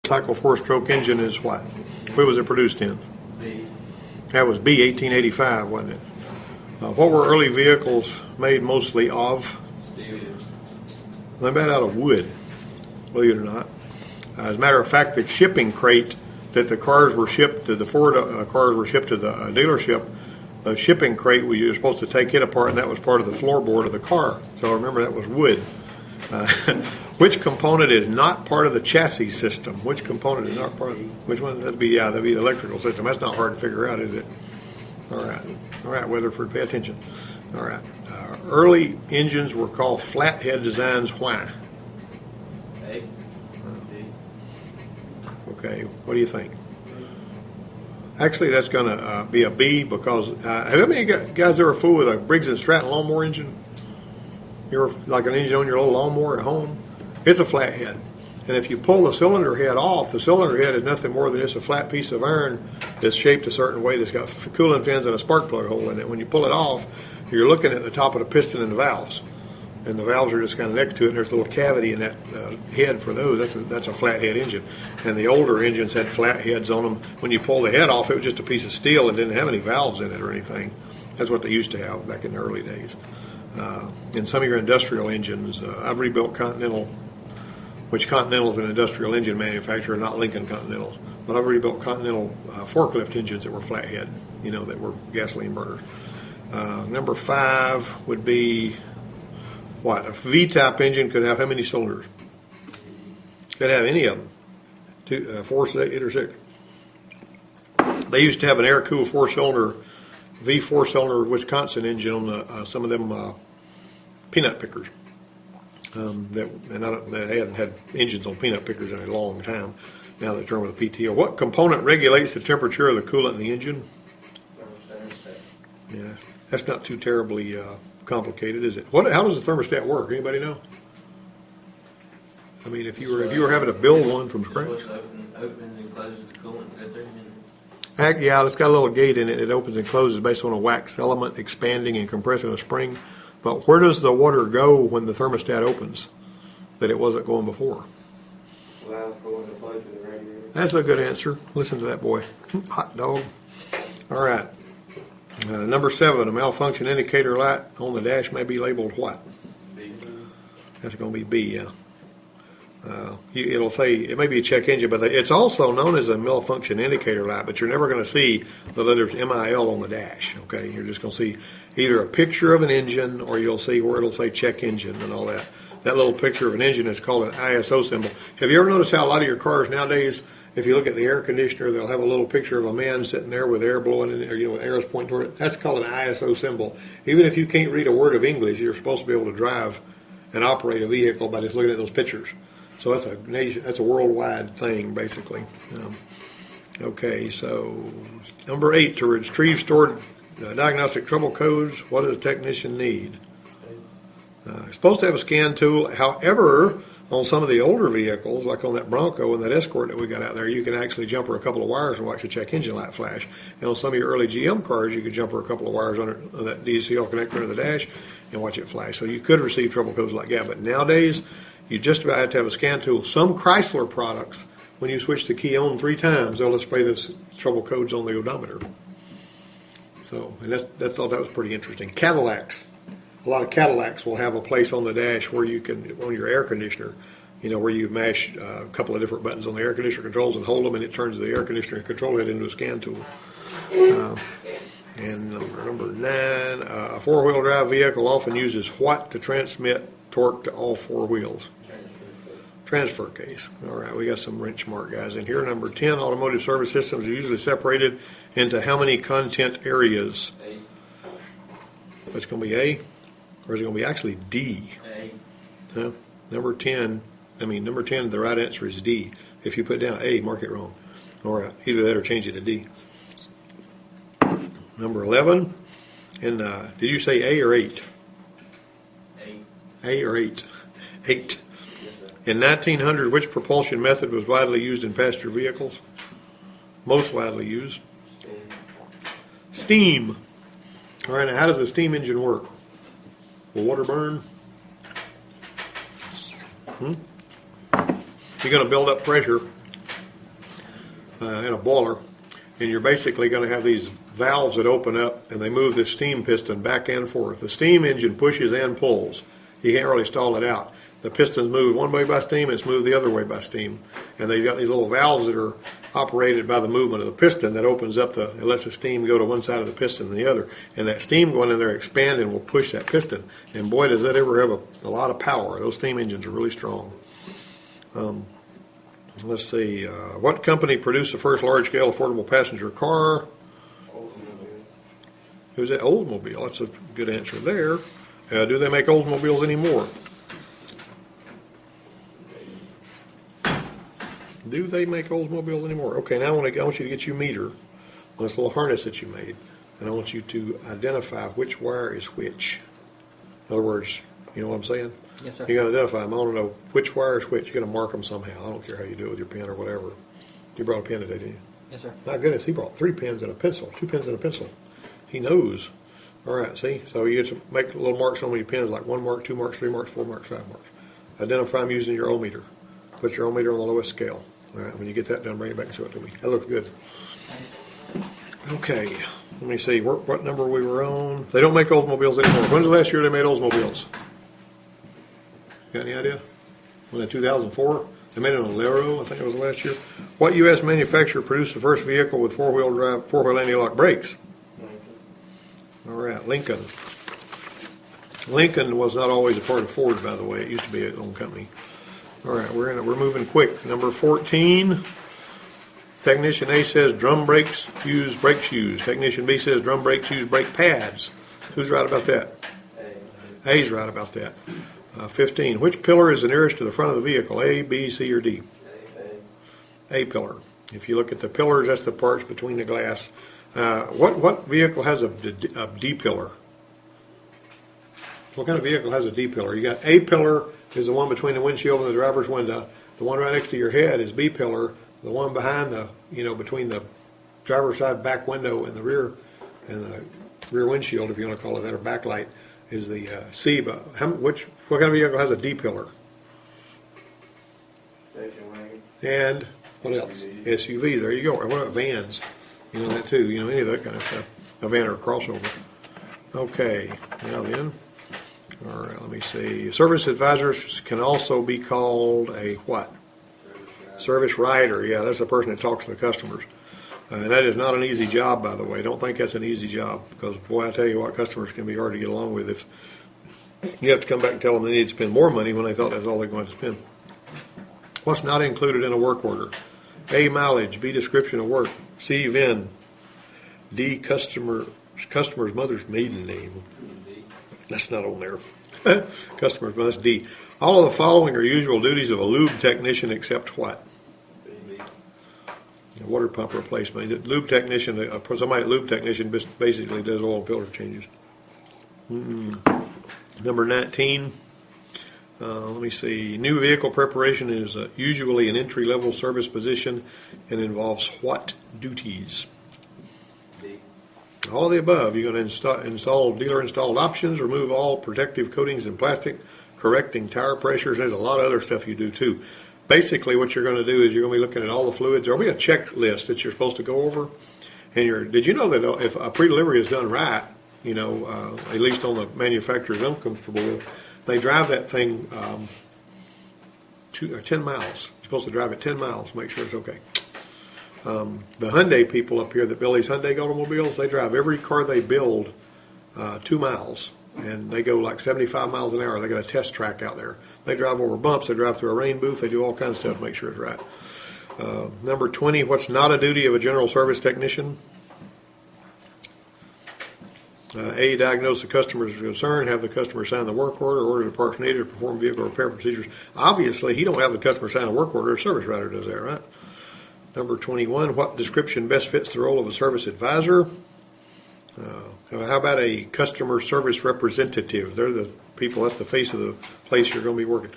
cycle four-stroke engine is what? What was it produced in? B. That was B, 1885, wasn't it? What were early vehicles made mostly of? Steel. They made out of wood, believe it or not. As a matter of fact, the shipping crate that the cars were shipped to, the Ford cars were shipped to the dealership, the shipping crate, you were supposed to take it apart, and that was part of the floorboard of the car. So remember, that was wood. Which component is not part of the chassis system? Which component is not part of? Which one? That'd be the electrical system. That's not hard to figure out, is it? All right, Weatherford, pay attention. All right, early engines were called flathead designs. Why? A. B. Okay, what do you think? Actually, that's going to be a B because have any guys ever fooled with a Briggs & Stratton lawnmower engine? You ever like an engine on your little lawnmower at home? It's a flathead. And if you pull the cylinder head off, the cylinder head is nothing more than just a flat piece of iron that's shaped a certain way that's got cooling fins and a spark plug hole in it. When you pull it off, you're looking at the top of the piston and the valves. And the valves are just kind of next to it, and there's a little cavity in that head for those. That's a flathead engine. And the older engines had flat heads on them. When you pull the head off, it was just a piece of steel and didn't have any valves in it or anything. That's what they used to have back in the early days. In some of your industrial engines, I've rebuilt Continental, which Continental is an industrial engine manufacturer, not Lincoln Continental. But I've rebuilt Continental forklift engines that were flathead, that were gasoline burners. Number 5 would be what? A V-type engine could have how many cylinders? Could have any of them. 2, 4, 8, or 6. They used to have an air-cooled 4-cylinder, V4-cylinder Wisconsin engine on some of them peanut pickers. They hadn't had engines on peanut pickers in a long time. Now they turn with a PTO. What component regulates the temperature of the coolant in the engine? Yeah, that's not too terribly complicated, is it? How does the thermostat work? Anybody know? I mean, if you were having to build one from scratch. Opens and closes the coolant. Heck yeah, it's got a little gate in it. It opens and closes based on a wax element expanding and compressing a spring. But where does the water go when the thermostat opens that it wasn't going before? Well, it's going to plug to the radiator. That's a good answer. Listen to that boy. Hot dog. All right. Number 7, a malfunction indicator light on the dash may be labeled what? B. That's going to be B, yeah. It'll say, it may be a check engine, but it's also known as a malfunction indicator light, but you're never going to see the letters MIL on the dash, okay? You're just going to see either a picture of an engine or you'll see where it'll say check engine and all that. That little picture of an engine is called an ISO symbol. Have you ever noticed how a lot of your cars nowadays, if you look at the air conditioner, they'll have a little picture of a man sitting there with air blowing in it, or with arrows pointing toward it? That's called an ISO symbol. Even if you can't read a word of English, you're supposed to be able to drive and operate a vehicle by just looking at those pictures. So that's a worldwide thing, basically. Okay, so number 8, to retrieve stored diagnostic trouble codes, what does a technician need? It's supposed to have a scan tool. However, on some of the older vehicles, like on that Bronco and that Escort that we got out there, you can actually jumper a couple of wires and watch the check engine light flash. And on some of your early GM cars, you could jumper a couple of wires on that DCL connector under the dash and watch it flash. So you could receive trouble codes like that. But nowadays, you just about have to have a scan tool. Some Chrysler products, when you switch the key on 3 times, they'll display the trouble codes on the odometer. So, and I thought that was pretty interesting. Cadillacs. A lot of Cadillacs will have a place on the dash where you can, on your air conditioner, where you mash a couple of different buttons on the air conditioner controls and hold them, and it turns the air conditioner control head into a scan tool. And number 9, a 4-wheel drive vehicle often uses what to transmit torque to all 4 wheels? Transfer case. All right, we got some wrench mark guys in here. Number 10, automotive service systems are usually separated into how many content areas? A. That's going to be A? Or is it going to be actually D? A. Huh? Number 10, the right answer is D. If you put down A, mark it wrong. All right, either that or change it to D. Number 11, and did you say A or 8? A or 8? 8. In 1900, which propulsion method was widely used in passenger vehicles? Most widely used? Steam. All right, now how does a steam engine work? Will water burn? You're going to build up pressure in a boiler, and you're basically going to have these valves that open up, and they move this steam piston back and forth. The steam engine pushes and pulls. You can't really stall it out. The pistons move one way by steam, and it's moved the other way by steam. And they've got these little valves that are operated by the movement of the piston that opens up it lets the steam go to one side of the piston and the other. And that steam going in there expanding will push that piston. And boy, does that ever have a lot of power. Those steam engines are really strong. Let's see. What company produced the first large-scale affordable passenger car? It was that Oldsmobile. That's a good answer there. Do they make Oldsmobiles anymore? Do they make Oldsmobiles anymore? Okay, now I want you to get you a meter on this little harness that you made, and I want you to identify which wire is which. In other words, you know what I'm saying? Yes, sir. You're going to identify them. I want to know which wire is which. You're going to mark them somehow. I don't care how you do it with your pen or whatever. You brought a pen today, didn't you? Yes, sir. My goodness, he brought 3 pens and a pencil. 2 pens and a pencil. He knows. All right, see? So you get to make little marks on your pens, like 1 mark, 2 marks, 3 marks, 4 marks, 5 marks. Identify them using your ohm meter. Put your ohm meter on the lowest scale. All right, when you get that done, bring it back and show it to me. That looks good. Okay, let me see. What number we were on? They don't make Oldsmobiles anymore. When's the last year they made Oldsmobiles? Got any idea? Was it 2004? They made it on Lero, I think it was last year. What U.S. manufacturer produced the first vehicle with four-wheel anti-lock brakes? All right, Lincoln. Lincoln was not always a part of Ford, by the way. It used to be its own company. All right, we're moving quick. Number 14. Technician A says drum brakes use brake shoes. Technician B says drum brakes use brake pads. Who's right about that? A's right about that. 15. Which pillar is the nearest to the front of the vehicle? A, B, C, or D? A pillar. If you look at the pillars, that's the parts between the glass. What vehicle has a D pillar? What kind of vehicle has a D pillar? You got A pillar is the one between the windshield and the driver's window. The one right next to your head is B pillar. The one behind between the driver's side back window and the rear windshield, if you want to call it that, or backlight, is the C. But what kind of vehicle has a D pillar? Station wagon. And what else? SUVs. There you go. Or what about vans? You know that too. You know any of that kind of stuff. A van or a crossover. Okay. Now then. All right. Let me see. Service advisors can also be called a what? Service writer. Yeah, that's the person that talks to the customers. And that is not an easy job, by the way. Don't think that's an easy job because, boy, I tell you what, customers can be hard to get along with if you have to come back and tell them they need to spend more money when they thought that's all they're going to spend. What's not included in a work order? A, mileage. B, description of work. C, VIN. D, customer's mother's maiden name. That's not on there. Customer's mother. That's D. All of the following are usual duties of a lube technician except what? Water pump replacement. The lube technician, somebody at lube technician basically does oil and filter changes. Number 19. Let me see. New vehicle preparation is usually an entry-level service position and involves what duties? D. All of the above. You're going to install dealer-installed options, remove all protective coatings and plastic, correcting tire pressures. There's a lot of other stuff you do too. Basically, what you're going to do is you're going to be looking at all the fluids. There'll be a checklist that you're supposed to go over. And did you know that if a pre-delivery is done right, at least on the manufacturers I'm comfortable with, they drive that thing 10 miles. You're supposed to drive it 10 miles, make sure it's okay. The Hyundai people up here that build these Hyundai automobiles, they drive every car they build 2 miles. And they go like 75 miles an hour. They got a test track out there. They drive over bumps. They drive through a rain booth. They do all kinds of stuff to make sure it's right. Number 20, what's not a duty of a general service technician? A, diagnose the customer's concern, have the customer sign the work order the parts needed to perform vehicle repair procedures. Obviously, he don't have the customer sign a work order. A service writer does that, right? Number 21, what description best fits the role of a service advisor? How about a customer service representative? They're the people, that's the face of the place you're going to be working.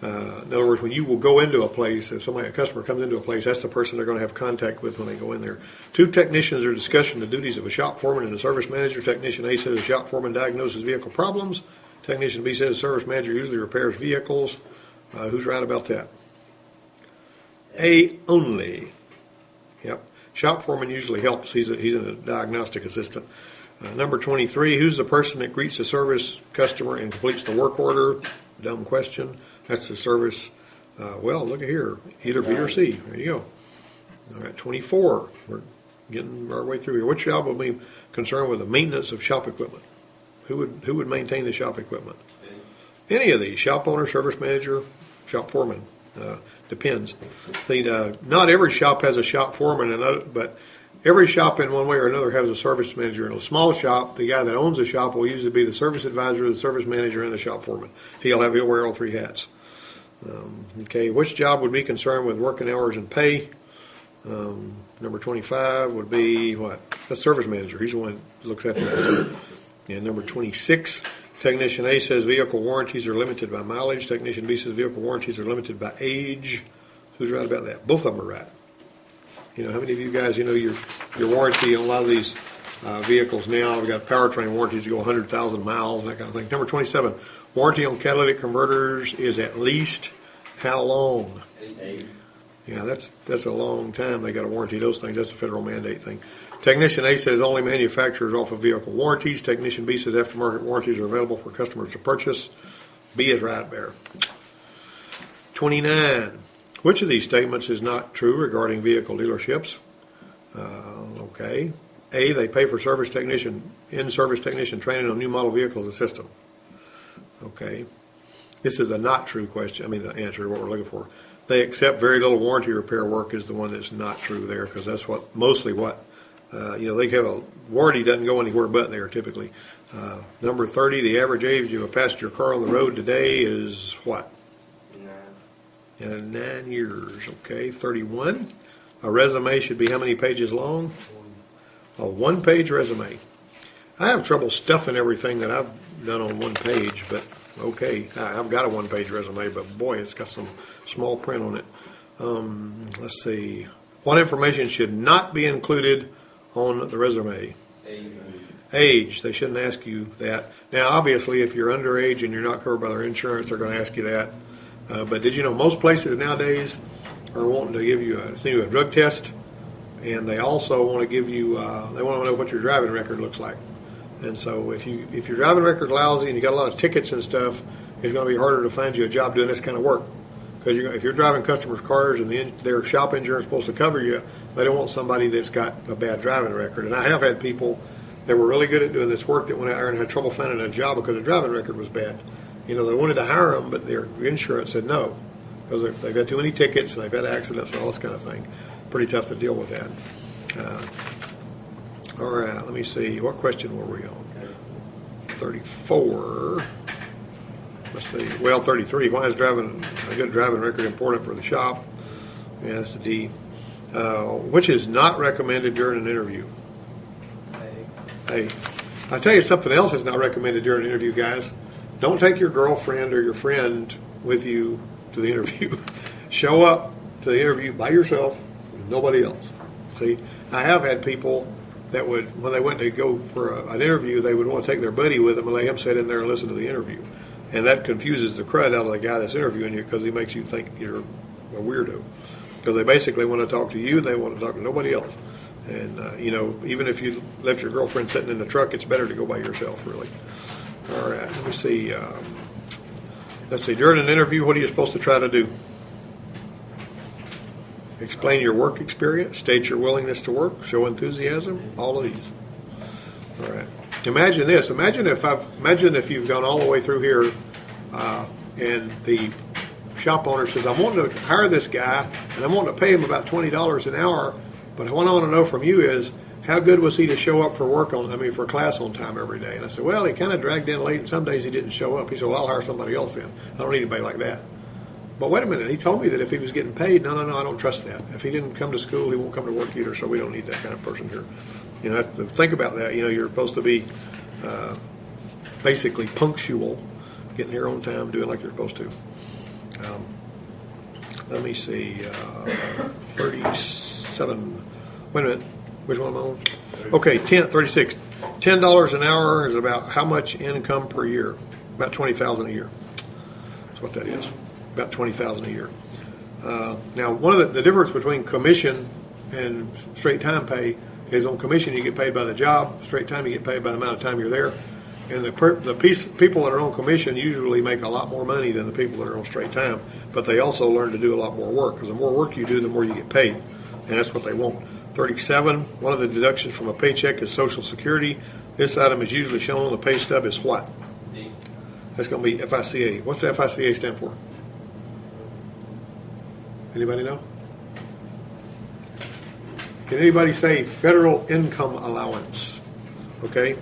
In other words, when you will go into a place, if a customer comes into a place, that's the person they're going to have contact with when they go in there. 2 technicians are discussing the duties of a shop foreman and a service manager. Technician A says the shop foreman diagnoses vehicle problems. Technician B says the service manager usually repairs vehicles. Who's right about that? A only. Yep. Shop foreman usually helps. He's a diagnostic assistant. Number 23, who's the person that greets the service customer and completes the work order? Dumb question. That's the service. Well, look at here. Either B or C. There you go. All right, 24. We're getting our way through here. Which job will be concerned with the maintenance of shop equipment? Who would maintain the shop equipment? Any of these. Shop owner, service manager, shop foreman. Depends. Not every shop has a shop foreman, but every shop in one way or another has a service manager. In a small shop, the guy that owns the shop will usually be the service advisor, the service manager, and the shop foreman. He'll wear all three hats. Okay, which job would be concerned with working hours and pay? Number 25 would be what? The service manager. He's the one that looks after that. And number 26, Technician A says vehicle warranties are limited by mileage. Technician B says vehicle warranties are limited by age. Who's right about that? Both of them are right. You know, how many of you guys, you know, your warranty on a lot of these vehicles now, we've got powertrain warranties that go 100,000 miles, that kind of thing. Number 27, warranty on catalytic converters is at least how long? 8. Yeah, that's a long time. They got to warranty those things. That's a federal mandate thing. Technician A says only manufacturers offer vehicle warranties. Technician B says aftermarket warranties are available for customers to purchase. B is right there. 29. Which of these statements is not true regarding vehicle dealerships? Okay. A, they pay for in-service technician training on new model vehicles and system. Okay. This is a not true question. I mean, the answer to what we're looking for. They accept very little warranty repair work is the one that's not true there, because that's mostly what they have a warranty doesn't go anywhere but there typically. Number 30, the average age of a passenger car on the road today is what? 9 years. Okay. 31, a resume should be how many pages long? A one-page resume. I have trouble stuffing everything that I've done on one page, but okay. I've got a one-page resume, but boy, it's got some small print on it. Let's see. What information should not be included on the resume? Age. They shouldn't ask you that. Now, obviously, if you're underage and you're not covered by their insurance, they're going to ask you that. But did you know most places nowadays are wanting to give you a drug test, and they also want to give you they want to know what your driving record looks like. And so if your driving record's lousy and you got a lot of tickets and stuff, it's going to be harder to find you a job doing this kind of work. Because if you're driving customers' cars and their shop insurance is supposed to cover you, they don't want somebody that's got a bad driving record. And I have had people that were really good at doing this work that went out there and had trouble finding a job because their driving record was bad. You know, they wanted to hire them, but their insurance said no, because they've got too many tickets and they've had accidents and all this kind of thing. Pretty tough to deal with that. All right, let me see. What question were we on? 34. Let's see. Well, 33. Why is a good driving record important for the shop? Yeah, that's a D. Which is not recommended during an interview? Hey, I'll tell you something else that's not recommended during an interview, guys. Don't take your girlfriend or your friend with you to the interview. Show up to the interview by yourself with nobody else. See, I have had people that would, when they went to go for an interview, they would want to take their buddy with them and let him sit in there and listen to the interview. And that confuses the crud out of the guy that's interviewing you, because he makes you think you're a weirdo. Because they basically want to talk to you, they want to talk to nobody else. And, even if you left your girlfriend sitting in the truck, it's better to go by yourself, really. All right, let me see. Let's see. During an interview, what are you supposed to try to do? Explain your work experience, state your willingness to work, show enthusiasm, all of these. All right. Imagine this. Imagine if you've gone all the way through here, and the shop owner says, "I'm wanting to hire this guy, and I'm wanting to pay him about $20 an hour, but what I want to know from you is, how good was he to show up for for class on time every day?" And I said, "Well, he kind of dragged in late, and some days he didn't show up." He said, "Well, I'll hire somebody else then. I don't need anybody like that." But wait a minute, he told me that if he was getting paid, no, I don't trust that. If he didn't come to school, he won't come to work either, so we don't need that kind of person here. You know, have to think about that. You know, you're supposed to be basically punctual, getting here on time, doing like you're supposed to. Let me see, 37. Wait a minute, which one am I on? Okay, 36. $10 an hour is about how much income per year? About $20,000 a year. That's what that is. About $20,000 a year. Now, one of the difference between commission and straight time pay is on commission. You get paid by the job. Straight time, you get paid by the amount of time you're there. And people that are on commission usually make a lot more money than the people that are on straight time, but they also learn to do a lot more work, because the more work you do, the more you get paid, and that's what they want. 37, one of the deductions from a paycheck is Social Security. This item is usually shown on the pay stub as what? D. That's going to be FICA. What's FICA stand for? Anybody know? Can anybody say federal income allowance? Okay.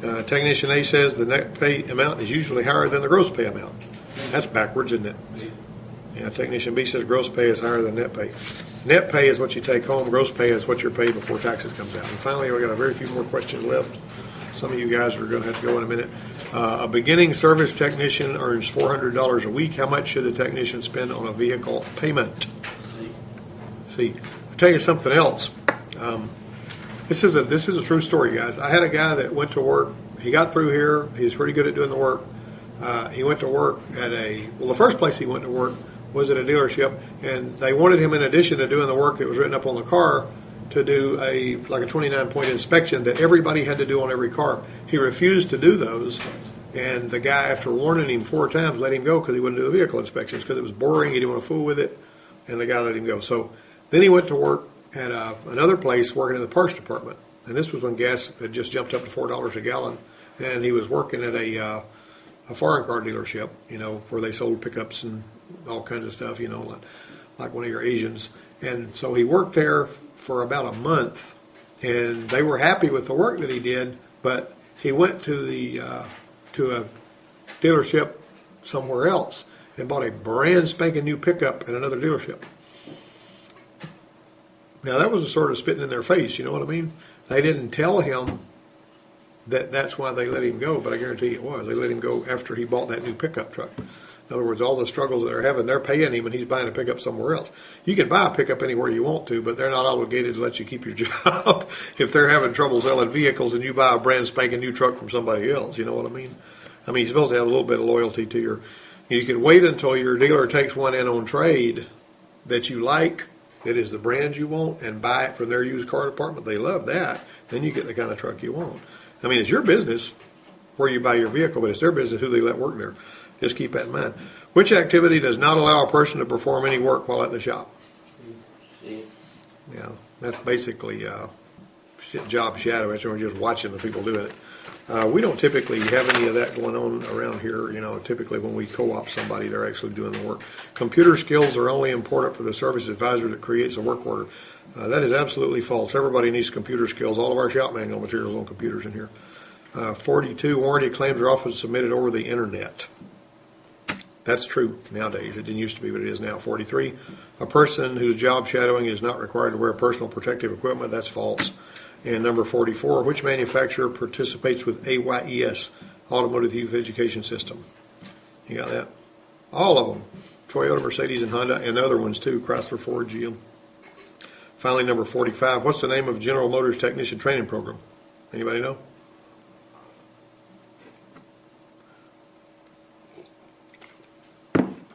Technician A says the net pay amount is usually higher than the gross pay amount. That's backwards, isn't it? Yeah, Technician B says gross pay is higher than net pay. Net pay is what you take home. Gross pay is what you're paid before taxes comes out. And finally, we got a very few more questions left. Some of you guys are going to have to go in a minute. A beginning service technician earns $400 a week. How much should a technician spend on a vehicle payment? See, I'll tell you something else. This is a true story, guys. I had a guy that went to work. He got through here. He was pretty good at doing the work. He went to work at the first place he went to work was at a dealership, and they wanted him, in addition to doing the work that was written up on the car, to do a 29-point inspection that everybody had to do on every car. He refused to do those, and the guy, after warning him 4 times, let him go because he wouldn't do the vehicle inspections because it was boring. He didn't want to fool with it, and the guy let him go. So then he went to work at another place working in the parts department, and this was when gas had just jumped up to $4 a gallon, and he was working at a foreign car dealership, where they sold pickups and all kinds of stuff, like one of your Asians. And so he worked there for about a month, and they were happy with the work that he did, but he went to a dealership somewhere else and bought a brand spanking new pickup at another dealership. Now, that was a sort of spitting in their face, you know what I mean? They didn't tell him that that's why they let him go, but I guarantee it was. They let him go after he bought that new pickup truck. In other words, all the struggles that they're having, they're paying him, and he's buying a pickup somewhere else. You can buy a pickup anywhere you want to, but they're not obligated to let you keep your job if they're having trouble selling vehicles and you buy a brand spanking new truck from somebody else. You know what I mean? I mean, you're supposed to have a little bit of loyalty to your. You could wait until your dealer takes one in on trade that you like, that is the brand you want, and buy it from their used car department. They love that. Then you get the kind of truck you want. I mean, it's your business where you buy your vehicle, but it's their business who they let work there. Just keep that in mind. Which activity does not allow a person to perform any work while at the shop? C. Yeah, that's basically job shadowing. So we're just watching the people doing it. We don't typically have any of that going on around here. Typically when we co-op somebody, they're actually doing the work. Computer skills are only important for the service advisor that creates a work order. That is absolutely false. Everybody needs computer skills. All of our shop manual materials on computers in here. 42, warranty claims are often submitted over the internet. That's true nowadays. It didn't used to be, but it is now. 43, a person whose job shadowing is not required to wear personal protective equipment. That's false. And number 44, which manufacturer participates with AYES, Automotive Youth Education System? You got that? All of them. Toyota, Mercedes, and Honda, and other ones too, Chrysler, Ford, GM. Finally, number 45, what's the name of General Motors Technician Training Program? Anybody know?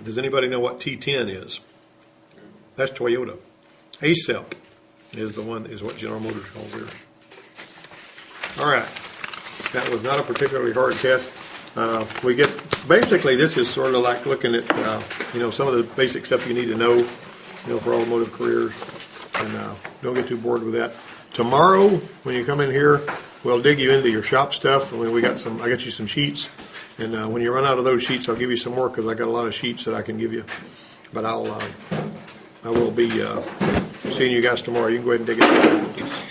Does anybody know what T10 is? That's Toyota. ASEP is what General Motors calls here. All right. That was not a particularly hard test. Basically, this is sort of like looking at, some of the basic stuff you need to know, for automotive careers. And don't get too bored with that. Tomorrow, when you come in here, we'll dig you into your shop stuff. I got you some sheets. And when you run out of those sheets, I'll give you some more because I got a lot of sheets that I can give you. But I will be seeing you guys tomorrow. You can go ahead and dig it.